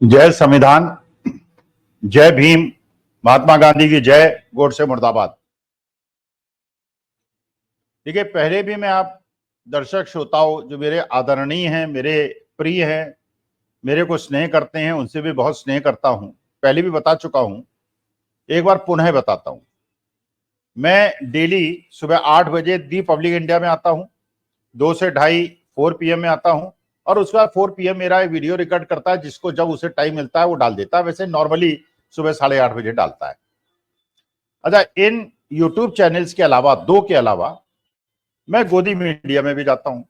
जय संविधान, जय भीम, महात्मा गांधी की जय, गोडसे मुर्दाबाद। देखिए, पहले भी मैं आप दर्शक श्रोताओं जो मेरे आदरणीय हैं, मेरे प्रिय हैं, मेरे को स्नेह करते हैं, उनसे भी बहुत स्नेह करता हूं। पहले भी बता चुका हूं, एक बार पुनः बताता हूं। मैं डेली सुबह 8 बजे दी पब्लिक इंडिया में आता हूं, 2 से 2:30 4 PM में आता हूं, और उसके बाद 4 PM मेरा वीडियो रिकॉर्ड करता है, जिसको जब उसे टाइम मिलता है वो डाल देता है। वैसे नॉर्मली सुबह 8:30 बजे डालता है। अच्छा, इन यूट्यूब चैनल्स के अलावा, 2 के अलावा, मैं गोदी मीडिया में भी जाता हूं।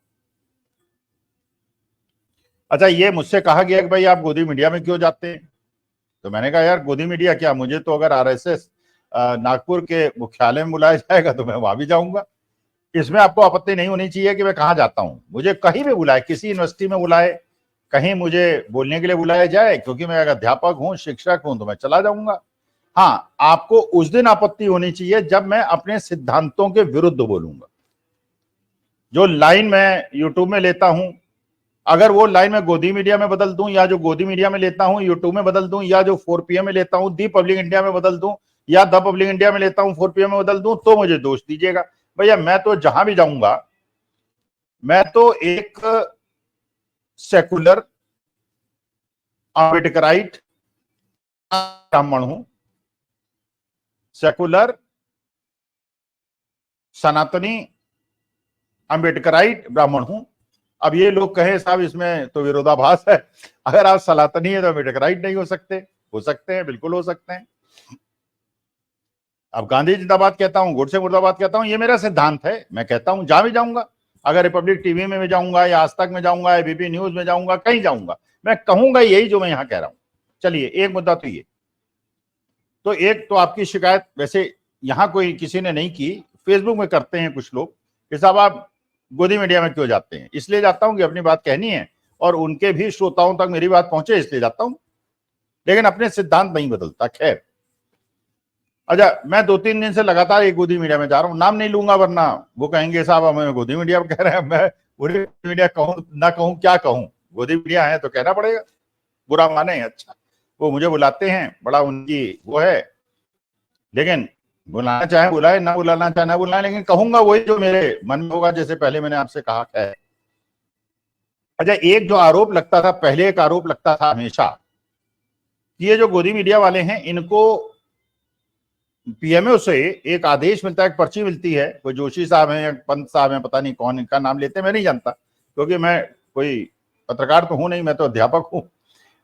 अच्छा, ये मुझसे कहा गया कि भाई आप गोदी मीडिया में क्यों जाते हैं? तो मैंने कहा यार, गोदी मीडिया क्या, मुझे तो अगर RSS नागपुर के मुख्यालय में बुलाया जाएगा तो मैं वहां भी जाऊंगा। इसमें आपको आपत्ति नहीं होनी चाहिए कि मैं कहां जाता हूं। मुझे कहीं भी बुलाए, किसी यूनिवर्सिटी में बुलाए, कहीं मुझे बोलने के लिए बुलाया जाए, क्योंकि मैं अगर अध्यापक हूं, शिक्षक हूं, तो मैं चला जाऊंगा। हाँ, आपको उस दिन आपत्ति होनी चाहिए जब मैं अपने सिद्धांतों के विरुद्ध बोलूंगा। जो लाइन मैं यूट्यूब में लेता हूं, अगर वो लाइन मैं गोदी मीडिया में बदल दूं, या जो गोदी मीडिया में लेता हूं यूट्यूब में बदल दूं, या जो 4 PM में लेता हूं दी पब्लिक इंडिया में बदल दूं, या द पब्लिक इंडिया में लेता हूं 4 PM में बदल दूं, तो मुझे दोष दीजिएगा। भैया, मैं तो जहां भी जाऊंगा, मैं तो एक सेकुलर अम्बेडकराइट ब्राह्मण हूं, सेकुलर सनातनी अम्बेडकराइट ब्राह्मण हूं। अब ये लोग कहें साहब इसमें तो विरोधाभास है, अगर आप सनातनी है तो अम्बेडकराइट नहीं हो सकते? हो सकते हैं, बिल्कुल हो सकते हैं। अब गांधी जिंदाबाद कहता हूं, गोडसे मुर्दाबाद कहता हूं, ये मेरा सिद्धांत है। मैं कहता हूं जहां भी जाऊंगा, अगर रिपब्लिक टीवी में जाऊंगा, या आज तक में जाऊंगा, या ABP न्यूज में जाऊंगा, कहीं जाऊंगा, मैं कहूंगा यही जो मैं यहां कह रहा हूं। चलिए, एक मुद्दा तो ये, तो एक तो आपकी शिकायत वैसे यहां कोई किसी ने नहीं की, फेसबुक में करते हैं कुछ लोग कि साहब आप गोदी मीडिया में क्यों जाते हैं। इसलिए जाता हूं कि अपनी बात कहनी है और उनके भी श्रोताओं तक मेरी बात पहुंचे, इसलिए जाता हूं, लेकिन अपने सिद्धांत नहीं बदलता। खैर, अच्छा, मैं 2-3 दिन से लगातार एक गोदी मीडिया में जा रहा हूं। नाम नहीं लूंगा, वरना वो कहेंगे साहब हमें गोदी मीडिया में कह रहे हैं। मैं गोदी मीडिया कहूं ना कहूं, क्या कहूं? गोदी मीडिया है तो कहना पड़ेगा, बुरा माने। अच्छा, वो मुझे बुलाते हैं, बड़ा उनकी वो है, लेकिन बुलाना चाहे बुलाए, ना बुलाना चाहे ना बुलाए, लेकिन कहूंगा वही जो मेरे मन में होगा, जैसे पहले मैंने आपसे कहा है। अच्छा, एक जो आरोप लगता था पहले, एक आरोप लगता था हमेशा कि ये जो गोदी मीडिया वाले हैं, इनको PMO से एक आदेश मिलता है, एक पर्ची मिलती है, कोई जोशी साहब हैं या पंत साहब हैं, पता नहीं कौन इनका नाम लेते हैं, मैं नहीं जानता, क्योंकि मैं कोई पत्रकार तो हूं नहीं, मैं तो अध्यापक हूं।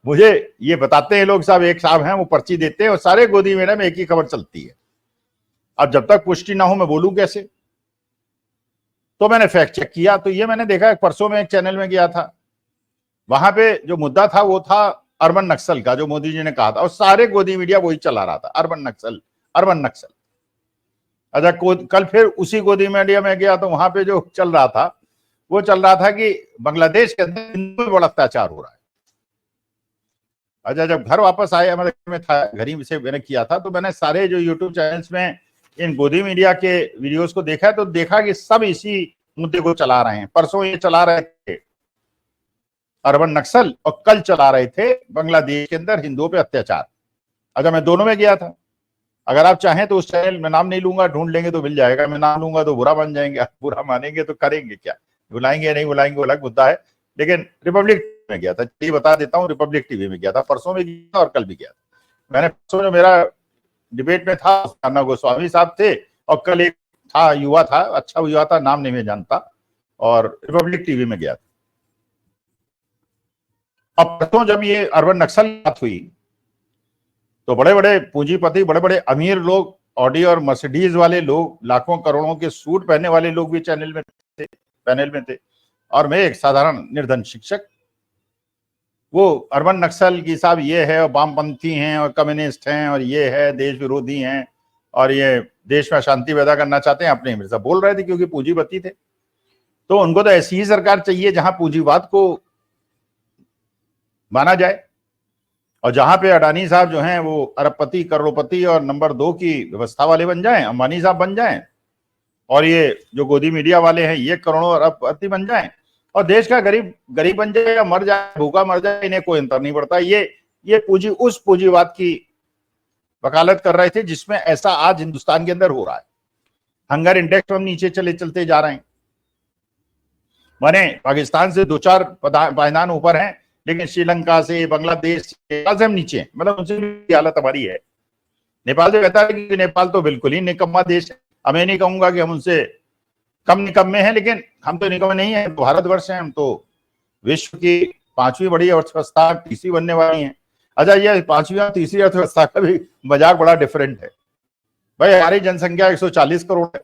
मुझे ये बताते हैं लोग, साहब एक साहब हैं, वो पर्ची देते हैं और सारे गोदी मीडिया में एक ही खबर चलती है। अब जब तक पुष्टि ना हो मैं बोलूं कैसे? तो मैंने फैक्ट चेक किया, तो ये मैंने देखा, परसों में एक चैनल में गया था, वहां पे जो मुद्दा था वो था अर्बन नक्सल का, जो मोदी जी ने कहा था, और सारे गोदी मीडिया वही चला रहा था, अर्बन नक्सल, अर्बन नक्सल। अच्छा, कल फिर उसी गोदी मीडिया में गया, तो वहां पे जो चल रहा था वो चल रहा था कि बांग्लादेश के अंदर हिंदू में बड़ा अत्याचार हो रहा है। अच्छा, जब घर वापस आए, मतलब में था, घर ही से मैंने किया था, तो मैंने सारे जो यूट्यूब चैनल्स में इन गोदी मीडिया के वीडियोस को देखा, तो देखा कि सब इसी मुद्दे को चला रहे हैं। परसों ये चला रहे थे अर्बन नक्सल, और कल चला रहे थे बांग्लादेश के अंदर हिंदुओं पे अत्याचार। अच्छा, मैं दोनों में गया था। अगर आप चाहें तो उस चैनल में, नाम नहीं लूंगा, ढूंढ लेंगे तो मिल जाएगा। मैं नाम लूंगा तो बुरा मान जाएंगे, बुरा मानेंगे तो करेंगे क्या, बुलाएंगे या नहीं बुलाएंगे वो अलग मुद्दा है। लेकिन रिपब्लिक में गया था, ये बता देता हूँ, रिपब्लिक टीवी में गया था, परसों में गया और कल भी गया था। मैंने परसों जो मेरा डिबेट में था, अन्ना गोस्वामी साहब थे, और कल एक था, युवा था, अच्छा युवा था, नाम नहीं मैं जानता, और रिपब्लिक टीवी में गया था। अब परसों जब ये अर्बन नक्सल बात हुई, तो बड़े बड़े पूंजीपति, बड़े बड़े अमीर लोग, ऑडी और मर्सिडीज वाले लोग, लाखों करोड़ों के सूट पहनने वाले लोग भी पैनल में थे, और मैं एक साधारण निर्धन शिक्षक। वो अर्बन नक्सल की साहब ये है, और वामपंथी हैं, और कम्युनिस्ट हैं, और ये है देश विरोधी हैं, और ये देश में शांति पैदा करना चाहते हैं, अपने मेरे साथ बोल रहे थे, क्योंकि पूंजीपति थे। तो उनको तो ऐसी ही सरकार चाहिए जहां पूंजीवाद को माना जाए, और जहां पे अडानी साहब जो हैं वो अरबपति, करोड़पति और नंबर 2 की व्यवस्था वाले बन जाएं, अंबानी साहब बन जाएं, और ये जो गोदी मीडिया वाले हैं ये करोड़ों अरबपति बन जाएं, और देश का गरीब गरीब बन जाए या मर जाए, भूखा मर जाए, इन्हें कोई अंतर नहीं पड़ता। ये ये पूंजी उस पूंजीवाद की वकालत कर रहे थे जिसमें ऐसा आज हिंदुस्तान के अंदर हो रहा है। हंगर इंडेक्स में हम नीचे चलते जा रहे हैं, माने पाकिस्तान से 2-4 पायदान ऊपर हैं, लेकिन श्रीलंका से, बांग्लादेश से हम नीचे हैं। मतलब उनसे भी हालत हमारी है। नेपाल से कहता है कि नेपाल तो बिल्कुल ही निकम्मा देश है। अब मैं नहीं कहूंगा कि हम उनसे कम निकम्मे हैं, लेकिन हम तो निकम्मे नहीं है, भारतवर्ष है, हम तो विश्व की 5वीं बड़ी अर्थव्यवस्था, तीसरी बनने वाली है। अच्छा, ये 5वीं और तीसरी अर्थव्यवस्था का भी मजाक बड़ा डिफरेंट है। भाई हमारी जनसंख्या 140 करोड़ है,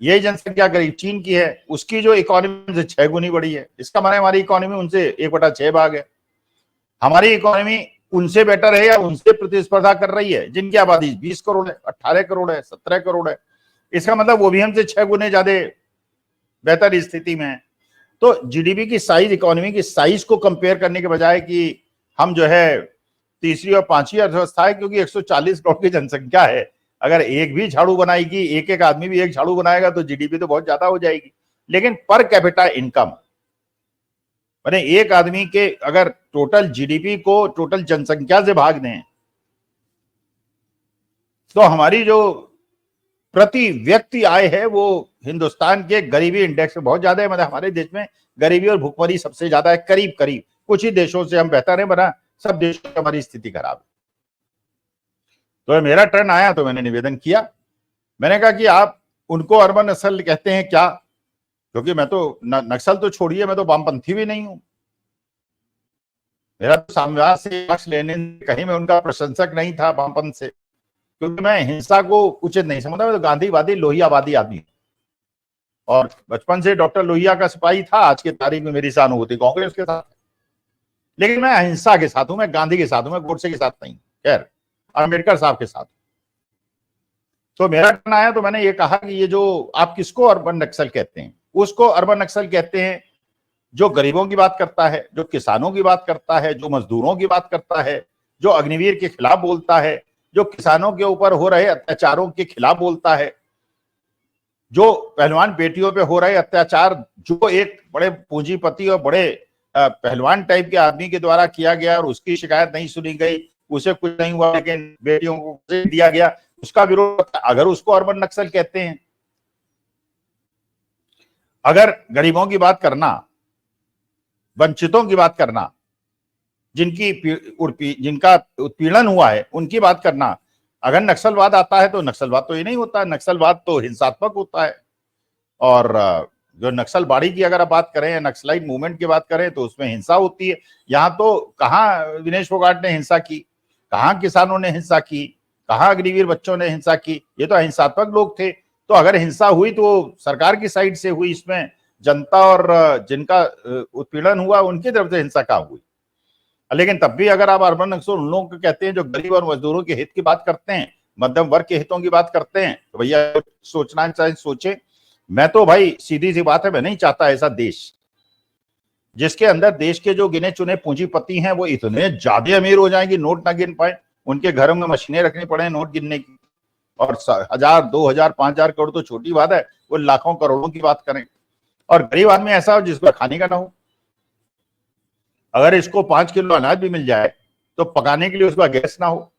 यही जनसंख्या करीब चीन की है, उसकी जो इकोनॉमी से 6 गुनी बड़ी है। इसका माने हमारी इकोनॉमी उनसे 1/6 भाग है। हमारी इकोनॉमी उनसे बेटर है या उनसे प्रतिस्पर्धा कर रही है जिनकी आबादी 20 करोड़ है, 18 करोड़ है, 17 करोड़ है। इसका मतलब वो भी हमसे 6 गुने ज्यादा बेहतर स्थिति में है। तो जीडीपी की साइज, इकोनॉमी की साइज को कंपेयर करने के बजाय कि हम जो है तीसरी और 5वीं अर्थव्यवस्था है, क्योंकि 140 करोड़ की जनसंख्या है, अगर एक भी झाड़ू बनाएगी, एक आदमी भी एक झाड़ू बनाएगा तो जीडीपी तो बहुत ज्यादा हो जाएगी। लेकिन पर कैपिटा इनकम, माने एक आदमी के अगर टोटल जीडीपी को टोटल जनसंख्या से भाग दें तो हमारी जो प्रति व्यक्ति आय है वो हिंदुस्तान के गरीबी इंडेक्स में बहुत ज्यादा है। मतलब हमारे देश में गरीबी और भुखमरी सबसे ज्यादा है, करीब करीब। कुछ ही देशों से हम बेहतर है, बना सब देशों में हमारी स्थिति खराब है। तो मेरा टर्न आया तो मैंने निवेदन किया। मैंने कहा कि आप उनको अर्बन नक्सल कहते हैं क्या? क्योंकि मैं तो नक्सल तो छोड़िए, मैं तो वामपंथी भी नहीं हूं। मेरा तो साम्यवाद से, मार्क्स लेनिन कहीं मैं उनका प्रशंसक नहीं था वामपंथ से, क्योंकि मैं हिंसा को उचित नहीं समझता। मैं तो गांधीवादी लोहियावादी आदमी। और बचपन से डॉक्टर लोहिया का सिपाही था। आज की तारीख में मेरी सहानुभूति कांग्रेस के साथ, लेकिन मैं अहिंसा के साथ हूं, मैं गांधी के साथ हूं, मैं गोडसे के साथ नहीं, खैर अम्बेडकर साहब के साथ। तो मेरा टर्न आया तो मैंने ये कहा कि ये जो आप किसको अर्बन नक्सल कहते हैं, उसको अर्बन नक्सल कहते हैं जो गरीबों की बात करता है, जो किसानों की बात करता है, जो मजदूरों की बात करता है, जो अग्निवीर के खिलाफ बोलता है, जो किसानों के ऊपर हो रहे अत्याचारों के खिलाफ बोलता है, जो पहलवान बेटियों पे हो रहे अत्याचार जो एक बड़े पूंजीपति और बड़े पहलवान टाइप के आदमी के द्वारा किया गया और उसकी शिकायत नहीं सुनी गई, उसे कुछ नहीं हुआ, लेकिन बेटियों को दिया गया, उसका विरोध, अगर उसको अर्बन नक्सल कहते हैं। अगर गरीबों की बात करना, वंचितों की बात करना, जिनका उत्पीड़न हुआ है उनकी बात करना, अगर नक्सलवाद आता है तो नक्सलवाद तो ये नहीं होता, नक्सलवाद तो हिंसात्मक होता है। और जो नक्सलबाड़ी की अगर आप बात करें या नक्सलाइट मूवमेंट की बात करें तो उसमें हिंसा होती है। यहाँ तो कहाँ विनेश फोगाट ने हिंसा की, कहाँ किसानों ने हिंसा की, कहाँ अग्निवीर बच्चों ने हिंसा की? ये तो अहिंसात्मक लोग थे। तो अगर हिंसा हुई तो सरकार की साइड से हुई, इसमें जनता और जिनका उत्पीड़न हुआ उनकी तरफ से हिंसा कहाँ हुई? लेकिन तब भी अगर आप अर्बन नक्सल उन लोगों को कहते हैं जो गरीब और मजदूरों के हित की बात करते हैं, मध्यम वर्ग के हितों की बात करते हैं, तो भैया सोचना चाहिए, सोचे। मैं तो भाई सीधी सी बात है, मैं नहीं चाहता ऐसा देश जिसके अंदर देश के जो गिने चुने पूंजीपति हैं वो इतने ज्यादा अमीर हो जाएंगे नोट ना गिन पाए, उनके घरों में मशीनें रखनी पड़े नोट गिनने की, और 1000, 2000, 5000 करोड़ तो छोटी बात है, वो लाखों करोड़ों की बात करें। और गरीब आदमी ऐसा हो जिसको खाने का ना हो। अगर इसको 5 किलो अनाज भी मिल जाए तो पकाने के लिए उसका गैस ना हो,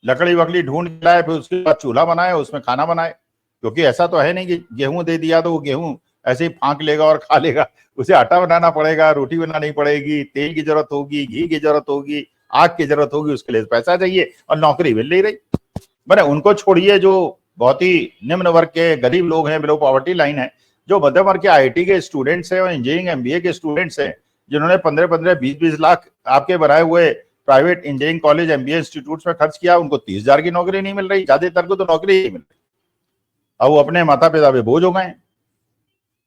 लकड़ी वकड़ी ढूंढ लाए, फिर उसके बाद चूल्हा बनाए, उसमें खाना बनाए। क्योंकि ऐसा तो है नहीं कि गेहूं दे दिया तो वो गेहूं ऐसे ही फांक लेगा और खा लेगा। उसे आटा बनाना पड़ेगा, रोटी बनानी पड़ेगी, तेल की जरूरत होगी, घी की जरूरत होगी, आग की जरूरत होगी, उसके लिए पैसा चाहिए, और नौकरी मिल नहीं रही। मैंने उनको छोड़िए जो बहुत ही निम्न वर्ग के गरीब लोग हैं, बिलो पॉवर्टी लाइन है, जो मध्यम वर्ग के आईटी के स्टूडेंट्स हैं और इंजीनियरिंग एमबीए के स्टूडेंट्स हैं, जिन्होंने 15-15, 20-20 लाख आपके बनाए हुए private engineering college, MBA institutes में खर्च किया, उनको 30,000 की नौकरी नहीं मिल रही, ज्यादातर को तो नौकरी नहीं मिल रही। अब वो अपने माता पिता पे बोझ हो गए।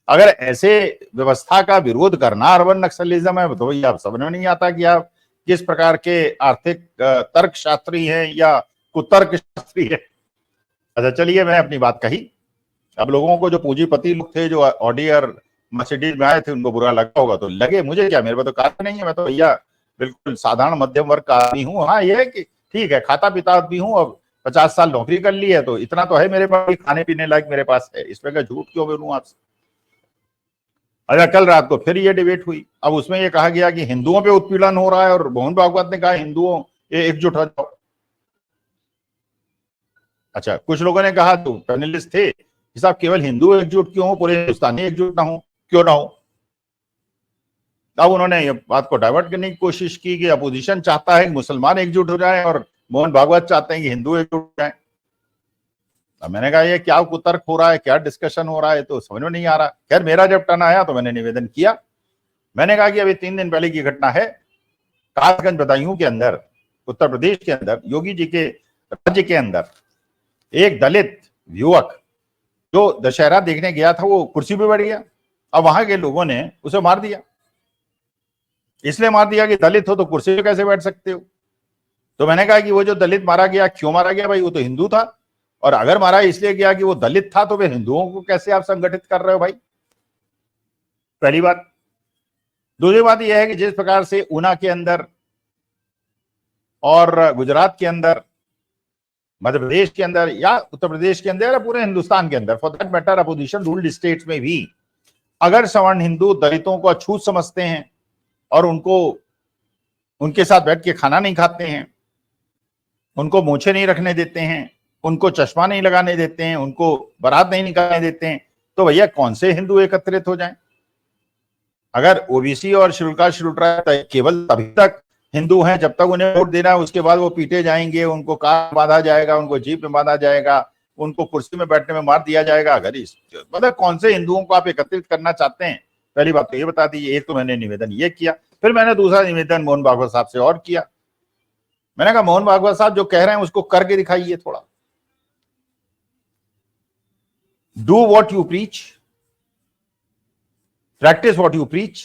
अगर ऐसे व्यवस्था का विरोध करना अर्बन नक्सलिज्म है तो भैया आप समझ में नहीं आता कि आप किस प्रकार के आर्थिक तर्क शास्त्री हैं या कुतर्क शास्त्री है। अच्छा चलिए, मैं अपनी बात कही। अब लोगों को जो पूंजीपति लोग थे, जो ऑडी और मर्सिडीज में आए थे, उनको बुरा लगा होगा तो लगे, मुझे क्या, मेरे पास तो कार नहीं है, मैं तो भैया बिल्कुल साधारण मध्यम वर्ग का आदमी हूँ। हाँ ये है कि ठीक है, खाता पीता भी हूँ, अब 50 साल नौकरी कर ली है तो इतना तो है मेरे पास, खाने पीने लायक मेरे पास है, इसमें का झूठ क्यों बोलूं आपसे। अच्छा, कल रात को फिर ये डिबेट हुई। अब उसमें ये कहा गया कि हिंदुओं पे उत्पीड़न हो रहा है और मोहन भागवत ने कहा हिंदुओं एकजुट हो जाओ। अच्छा, कुछ लोगों ने कहा, तो पैनलिस्ट थे कि साहब केवल हिंदू एकजुट क्यों हो, पूरे हिंदुस्तानी एकजुट ना हो, क्यों ना हो। अब उन्होंने ये बात को डाइवर्ट करने की कोशिश की कि अपोजिशन चाहता है कि मुसलमान एकजुट हो जाए और मोहन भागवत चाहते हैं कि हिंदू एकजुट हो जाए। अब मैंने कहा ये क्या कुतर्क हो रहा है, क्या डिस्कशन हो रहा है, तो समझ में नहीं आ रहा। खैर, मेरा जब टर्न आया तो मैंने निवेदन किया। मैंने कहा कि अभी 3 दिन पहले की घटना है, कासगंज बदायूं के अंदर, उत्तर प्रदेश के अंदर, योगी जी के राज्य के अंदर एक दलित युवक जो दशहरा देखने गया था वो कुर्सी पे बैठ गया। अब वहां के लोगों ने उसे मार दिया। इसलिए मार दिया कि दलित हो तो कुर्सी पे कैसे बैठ सकते हो। तो मैंने कहा कि वो जो दलित मारा गया, क्यों मारा गया भाई, वो तो हिंदू था, और अगर मारा इसलिए गया कि वो दलित था तो वे हिंदुओं को कैसे आप संगठित कर रहे हो भाई, पहली बात। दूसरी बात यह है कि जिस प्रकार से ऊना के अंदर और गुजरात के अंदर, मध्य प्रदेश के अंदर या उत्तर प्रदेश के अंदर या पूरे हिंदुस्तान के अंदर for that matter opposition ruled states में भी अगर सवर्ण हिंदू दलितों को अछूत समझते हैं और उनके साथ बैठ के खाना नहीं खाते हैं, उनको मूछें नहीं रखने देते हैं, उनको चश्मा नहीं लगाने देते हैं, उनको बारात नहीं निकालने देते हैं, तो भैया कौन से हिंदू एकत्रित हो जाएं। अगर ओबीसी और शेड्यूल कास्ट शेड्यूल ट्राइब केवल तभी तक हिंदू हैं जब तक उन्हें वोट देना है, उसके बाद वो पीटे जाएंगे, उनको कार में बांधा जाएगा, उनको जीप में बांधा जाएगा, उनको कुर्सी में बैठने में मार दिया जाएगा। अगर इस मतलब कौन से हिंदुओं को आप एकत्रित करना चाहते हैं, पहली बात तो ये बता दीजिए। एक तो मैंने निवेदन ये किया, फिर मैंने दूसरा निवेदन मोहन भागवत साहब से और किया। मैंने कहा मोहन भागवत साहब जो कह रहे हैं उसको करके दिखाइए थोड़ा। Do what you preach, practice what you preach.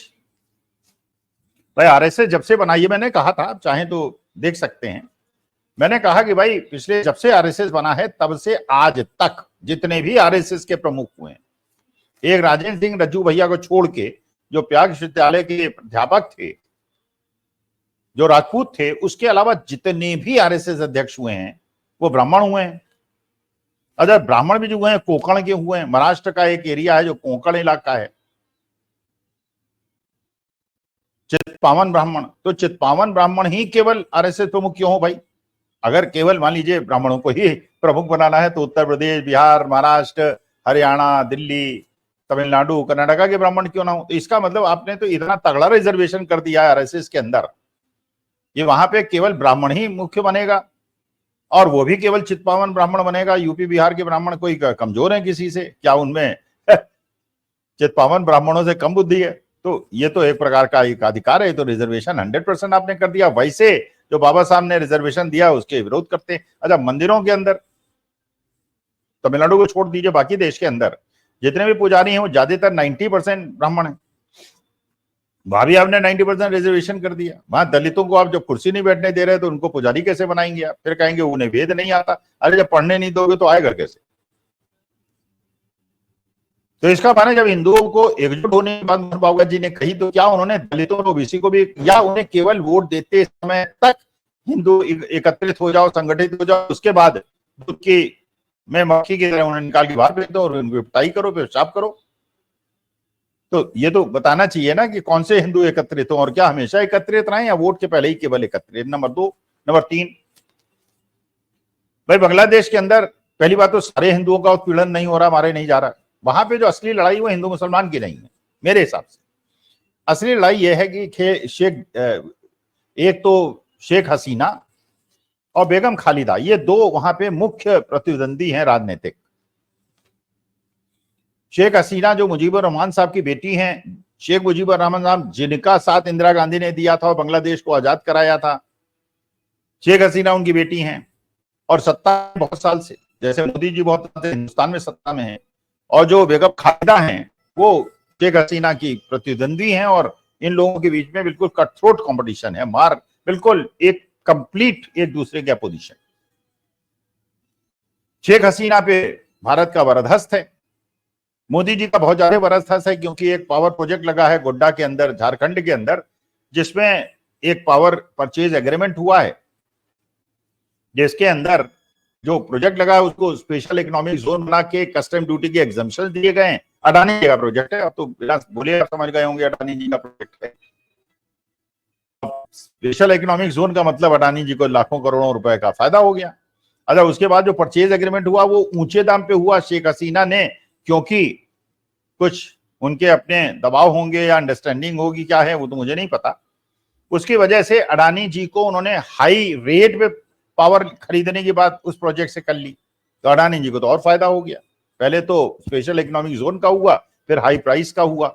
भाई आरएसएस जब से बनाई है, मैंने कहा था, आप चाहें तो देख सकते हैं, मैंने कहा कि भाई पिछले जब से आरएसएस बना है तब से आज तक जितने भी आरएसएस के प्रमुख हुए हैं, एक राजेंद्र सिंह रज्जू भैया को छोड़ के जो प्रयाग विश्वविद्यालय के अध्यापक थे, जो राजपूत थे, उसके अलावा जितने भी आरएसएस अध्यक्ष हुए हैं वो ब्राह्मण हुए हैं। अगर ब्राह्मण भी जो हुए हैं कोंकण के हुए हैं। महाराष्ट्र का एक एरिया है जो कोंकण इलाका है, चित्पावन ब्राह्मण। तो चित्पावन ब्राह्मण ही केवल आरएसएस प्रमुख क्यों हो भाई। अगर केवल मान लीजिए ब्राह्मणों को ही प्रमुख बनाना है तो उत्तर प्रदेश, बिहार, महाराष्ट्र, हरियाणा, दिल्ली, तमिलनाडु, कर्नाटका के ब्राह्मण क्यों ना हो। तो इसका मतलब आपने तो इतना तगड़ा रिजर्वेशन कर दिया है आरएसएस के अंदर, ये वहां पे केवल ब्राह्मण ही मुख्य बनेगा, और वो भी केवल चित्पावन ब्राह्मण बनेगा। यूपी बिहार के ब्राह्मण कोई कमजोर है किसी से, क्या उनमें चित्पावन ब्राह्मणों से कम बुद्धि है। तो ये तो एक प्रकार का एक अधिकार है, तो रिजर्वेशन 100% आपने कर दिया। वैसे जो बाबा साहब ने रिजर्वेशन दिया उसके विरोध करते हैं। अच्छा, मंदिरों के अंदर, तमिलनाडु को छोड़ दीजिए, बाकी देश के अंदर जितने भी पुजारी हैं वो ज्यादातर 90% ब्राह्मण है। वहां भी आपने 90% रिजर्वेशन कर दिया। वहां दलितों को आप जब कुर्सी नहीं बैठने दे रहे तो उनको पुजारी कैसे बनाएंगे आप। फिर कहेंगे उन्हें वेद नहीं आता। अरे जब पढ़ने नहीं दोगे तो आएगा कैसे। तो इसका माने जब हिंदुओं को एकजुट होने की बात भागवत जी ने कही, तो क्या उन्होंने दलितों और ओबीसी को भी, या उन्हें केवल वोट देते समय तक हिंदू एकत्रित हो जाओ, संगठित हो जाओ, उसके बाद दूध की में मक्खी की तरह उन्हें निकाल के बाहर फेंक दो और उनको पिटाई करो, पेशाब करो। तो ये तो बताना चाहिए ना कि कौन से हिंदू एकत्रित हो, और क्या हमेशा एकत्रित रहे या वोट के पहले ही केवल एकत्रित। नंबर 2, नंबर 3, भाई बांग्लादेश के अंदर पहली बात तो सारे हिंदुओं का उत्पीड़न नहीं हो रहा, मारे नहीं जा रहा। वहां पे जो असली लड़ाई वो हिंदू मुसलमान की नहीं है मेरे हिसाब से। असली लड़ाई यह है कि एक तो शेख हसीना और बेगम खालिदा, ये दो वहां पे मुख्य प्रतिद्वंदी हैं राजनीतिक। शेख हसीना जो मुजीबुर रहमान साहब की बेटी हैं, शेख मुजीबुर रहमान साहब जिनका साथ इंदिरा गांधी ने दिया था और बांग्लादेश को आजाद कराया था, शेख हसीना उनकी बेटी हैं, और सत्ता बहुत साल से, जैसे मोदी जी बहुत हिंदुस्तान में सत्ता में है। और जो बेगम खालिदा हैं वो शेख हसीना की प्रतिद्वंदी हैं, और इन लोगों के बीच में बिल्कुल कटथ्रोट कंपटीशन है, मार बिल्कुल एक कंप्लीट एक दूसरे के अपोजिशन। शेख हसीना पे भारत का वरदहस्त है, मोदी जी का बहुत ज्यादा वरदहस्त है, क्योंकि एक पावर प्रोजेक्ट लगा है गोड्डा के अंदर, झारखंड के अंदर, जिसमें एक पावर परचेज एग्रीमेंट हुआ है, जिसके अंदर जो प्रोजेक्ट लगा है उसको स्पेशल इकोनॉमिक जोन बना के कस्टम ड्यूटी के एग्जम्पशन दिए गए हैं। अडानी जी का प्रोजेक्ट है, अब तो बिना बोले आप समझ गए होंगे अडानी जी का प्रोजेक्ट है। स्पेशल इकोनॉमिक जोन का मतलब अडानी जी को लाखों करोड़ों रुपए का फायदा हो गया। अच्छा, उसके बाद जो परचेज एग्रीमेंट हुआ वो ऊंचे दाम पे हुआ शेख हसीना ने, क्योंकि कुछ उनके अपने दबाव होंगे या अंडरस्टैंडिंग होगी, क्या है वो तो मुझे नहीं पता। उसकी वजह से अडानी जी को उन्होंने हाई रेट पे पावर खरीदने की बात उस प्रोजेक्ट से कर ली, तो अडानी जी को तो और फायदा हो गया। पहले तो स्पेशल इकोनॉमिक जोन का हुआ, फिर हाई प्राइस का हुआ।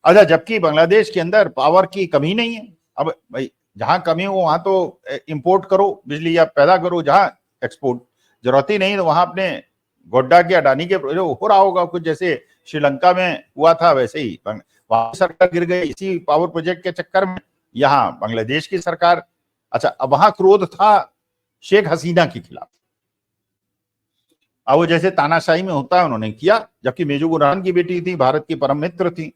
अच्छा, जबकि बांग्लादेश के अंदर पावर की कमी नहीं है। अब भाई जहां कमी हो वहां तो इंपोर्ट करो बिजली या पैदा करो, जहां एक्सपोर्ट जरूरत ही नहीं तो वहां अपने गोड्डा के अडानी के हो रहा होगा कुछ, जैसे श्रीलंका में हुआ था वैसे ही वहां सरकार गिर गई इसी पावर प्रोजेक्ट के चक्कर में, यहाँ बांग्लादेश की सरकार। अच्छा, अब वहां क्रोध था शेख हसीना के खिलाफ, अब वो जैसे तानाशाही में होता है उन्होंने किया, जबकि मेजर बुरहान की बेटी थी, भारत की परम मित्र थी।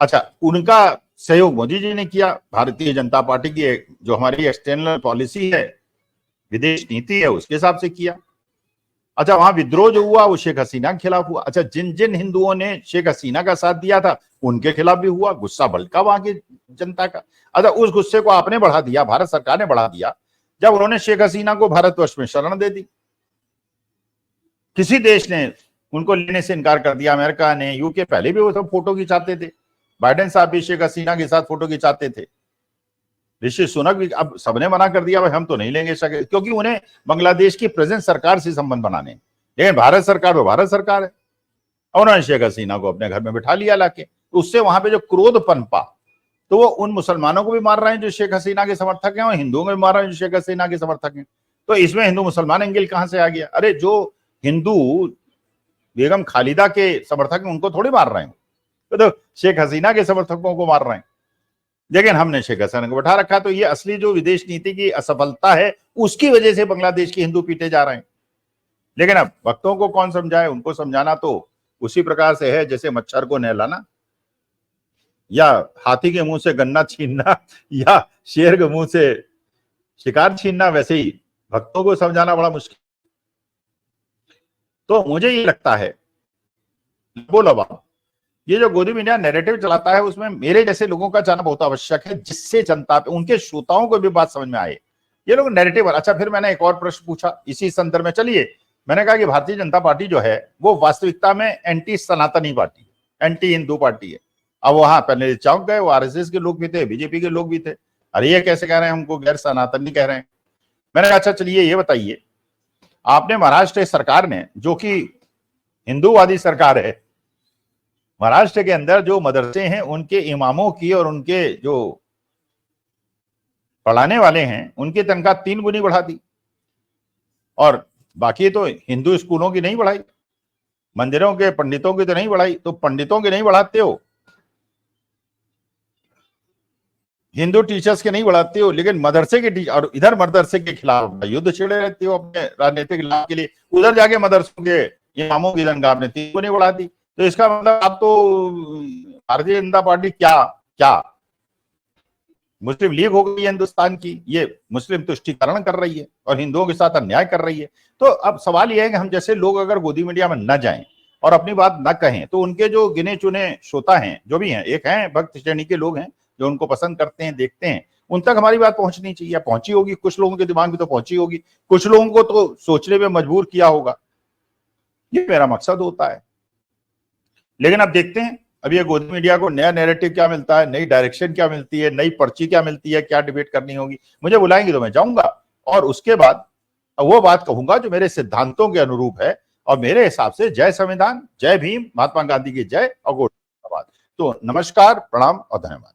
अच्छा, उनका सहयोग मोदी जी ने किया, भारतीय जनता पार्टी की जो हमारी एक्सटर्नल पॉलिसी है, विदेश नीति है, उसके हिसाब से किया। अच्छा, वहां विद्रोह जो हुआ वो शेख हसीना के खिलाफ हुआ। अच्छा, जिन जिन हिंदुओं ने शेख हसीना का साथ दिया था उनके खिलाफ भी हुआ, गुस्सा भड़का वहां की जनता का। अच्छा, उस गुस्से को आपने बढ़ा दिया, भारत सरकार ने बढ़ा दिया, जब उन्होंने शेख हसीना को भारतवर्ष में शरण दे दी। किसी देश ने उनको लेने से इनकार कर दिया, अमेरिका ने, यूके, पहले भी वो सब फोटो खिंचाते थे, बाइडेन साहब भी शेख हसीना के साथ फोटो खिंचाते थे, ऋषि सुनक भी। अब सबने मना कर दिया भाई हम तो नहीं लेंगे, क्योंकि उन्हें बांग्लादेश की प्रेजेंट सरकार से संबंध बनाने, लेकिन भारत सरकार वो भारत सरकार है। और उन्होंने शेख हसीना को अपने घर में बिठा लिया लाके, उससे वहां पे जो क्रोध पनपा, तो वो उन मुसलमानों को भी मार रहे हैं जो शेख हसीना के समर्थक हैं, और हिंदुओं को भी मार रहे हैं जो शेख हसीना के समर्थक हैं। तो इसमें हिंदू मुसलमान एंगल कहां से आ गया? अरे, जो हिंदू बेगम खालिदा के समर्थक हैं उनको थोड़ी मार रहे हैं, तो शेख हसीना के समर्थकों को मार रहे हैं। लेकिन हमने शेख हसीना को बैठा रखा, तो ये असली जो विदेश नीति की असफलता है, उसकी वजह से बांग्लादेश के हिंदू पीटे जा रहे हैं। लेकिन अब भक्तों को कौन समझाए? उनको समझाना तो उसी प्रकार से है जैसे मच्छर को नहलाना, या हाथी के मुंह से गन्ना छीनना, या शेर के मुंह से शिकार छीनना, वैसे ही भक्तों को समझाना बड़ा मुश्किल। तो मुझे ये लगता है, बोलो बाबा, ये जो गोदी मीडिया नैरेटिव चलाता है उसमें मेरे जैसे लोगों का जाना बहुत आवश्यक है, जिससे जनता पे, उनके श्रोताओं को भी बात समझ में आए। ये लोग नैरेटिव। अच्छा, फिर मैंने एक और प्रश्न पूछा इसी संदर्भ में, चलिए, मैंने कहा कि भारतीय जनता पार्टी जो है वो वास्तविकता में एंटी सनातनी पार्टी, एंटी हिंदू पार्टी है। अब वहां पहले चौंक गए, वो आरएसएस के लोग भी थे, बीजेपी के लोग भी थे, अरे ये कैसे कह रहे हैं हमको गैर सनातनी कह रहे हैं। मैंने कहा अच्छा चलिए ये बताइए, आपने महाराष्ट्र सरकार ने, जो कि हिंदूवादी सरकार है, महाराष्ट्र के अंदर जो मदरसे हैं उनके इमामों की और उनके जो पढ़ाने वाले हैं उनकी तनख्वाह 3 गुनी बढ़ा दी, और बाकी तो हिंदू स्कूलों की नहीं बढ़ाई, मंदिरों के पंडितों की तो नहीं बढ़ाई। तो पंडितों की नहीं बढ़ाते हो, हिंदू टीचर्स के नहीं बढ़ाते हो, लेकिन मदरसे के टीचर, और इधर मदरसे के खिलाफ युद्ध छिड़े रहते हो अपने राजनीतिक लाभ के लिए, उधर जाके मदरसों के इमामों की तनख्वाह आपने 3 गुनी बढ़ा दी। तो इसका मतलब आप तो भारतीय जनता पार्टी क्या क्या मुस्लिम लीग हो गई है हिंदुस्तान की, ये मुस्लिम तुष्टीकरण कर रही है और हिंदुओं के साथ अन्याय कर रही है। तो अब सवाल यह है कि हम जैसे लोग अगर गोदी मीडिया में न जाएं और अपनी बात न कहें, तो उनके जो गिने चुने श्रोता हैं, जो भी हैं, एक हैं भक्त श्रेणी के लोग हैं जो उनको पसंद करते हैं, देखते हैं, उन तक हमारी बात पहुंचनी चाहिए। पहुंची होगी, कुछ लोगों के दिमाग में तो पहुंची होगी, कुछ लोगों को तो सोचने में मजबूर किया होगा, ये मेरा मकसद होता है। लेकिन अब देखते हैं अब ये गोदी मीडिया को नया नैरेटिव क्या मिलता है, नई डायरेक्शन क्या मिलती है, नई पर्ची क्या मिलती है, क्या डिबेट करनी होगी। मुझे बुलाएंगे तो मैं जाऊंगा, और उसके बाद वो बात कहूंगा जो मेरे सिद्धांतों के अनुरूप है, और मेरे हिसाब से जय संविधान, जय भीम, महात्मा गांधी की जय, और गोड। तो नमस्कार, प्रणाम और धन्यवाद।